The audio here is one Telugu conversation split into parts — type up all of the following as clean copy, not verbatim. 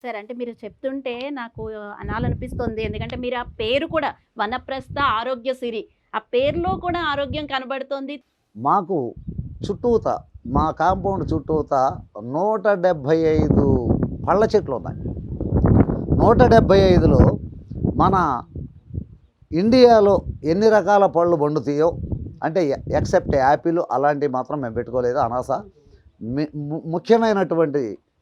సరే. అంటే మీరు చెప్తుంటే నాకు అనాలనిపిస్తుంది. ఎందుకంటే మీరు ఆ పేరు కూడా వనప్రస్థ ఆరోగ్యసిరి. ఆ పేరులో కూడా ఆరోగ్యం కనబడుతోంది. మాకు చుట్టూత మా కాంపౌండ్ చుట్టూత 175 పళ్ళ చెట్లున్నాయి. 175లో మన ఇండియాలో ఎన్ని రకాల పళ్ళు పండుతాయో అంటే ఎక్సెప్ట్ యాపిల్ అలాంటివి మాత్రం మేము పెట్టుకోలేదు అనాస. ముఖ్యమైనటువంటి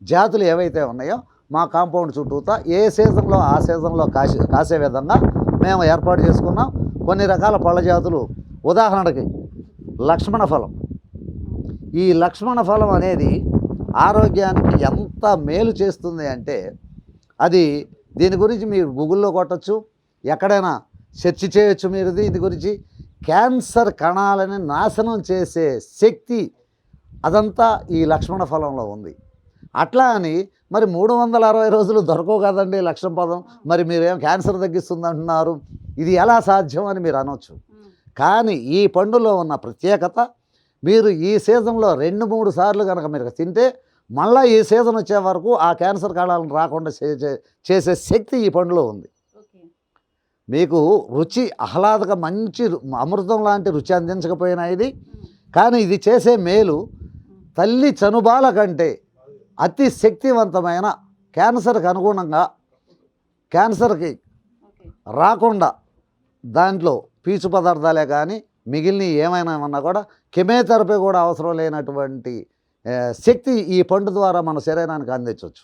జాతులు ఏవైతే ఉన్నాయో మా కాంపౌండ్ చుట్టూత ఏ సీజన్లో ఆ సీజన్లో కాసే విధంగా మేము ఏర్పాటు చేసుకున్నాం. కొన్ని రకాల పళ్ళ జాతులు ఉదాహరణకి లక్ష్మణ ఫలం. ఈ లక్ష్మణ ఫలం అనేది ఆరోగ్యానికి ఎంత మేలు చేస్తుంది అంటే అది దీని గురించి మీరు గూగుల్లో కొట్టచ్చు, ఎక్కడైనా సెర్చ్ చేయొచ్చు. మీరు దీని గురించి క్యాన్సర్ కణాలని నాశనం చేసే శక్తి అదంతా ఈ లక్ష్మణ ఫలంలో ఉంది. అట్లా అని మరి 360 రోజులు దొరకవు కదండి లక్ష్మణ పదం, మరి మీరేం క్యాన్సర్ తగ్గిస్తుంది అంటున్నారు, ఇది ఎలా సాధ్యం అని మీరు అనొచ్చు. కానీ ఈ పండులో ఉన్న ప్రత్యేకత మీరు ఈ సీజన్లో 2-3 సార్లు కనుక మీరు తింటే మళ్ళీ ఈ సీజన్ వచ్చే వరకు ఆ క్యాన్సర్ కణాలను రాకుండా చేసే శక్తి ఈ పండులో ఉంది. మీకు రుచి ఆహ్లాదక మంచి అమృతం లాంటి రుచి అందించకపోయినా ఇది, కానీ ఇది చేసే మేలు తల్లి చనుబాల కంటే అతి శక్తివంతమైన క్యాన్సర్కి అనుగుణంగా క్యాన్సర్కి రాకుండా దాంట్లో పీచు పదార్థాలే కానీ మిగిలిన ఏమైనా ఉన్నా కూడా కెమోథెరపీ కూడా అవసరం లేనటువంటి శక్తి ఈ పండు ద్వారా మన శరీరానికి అందించవచ్చు.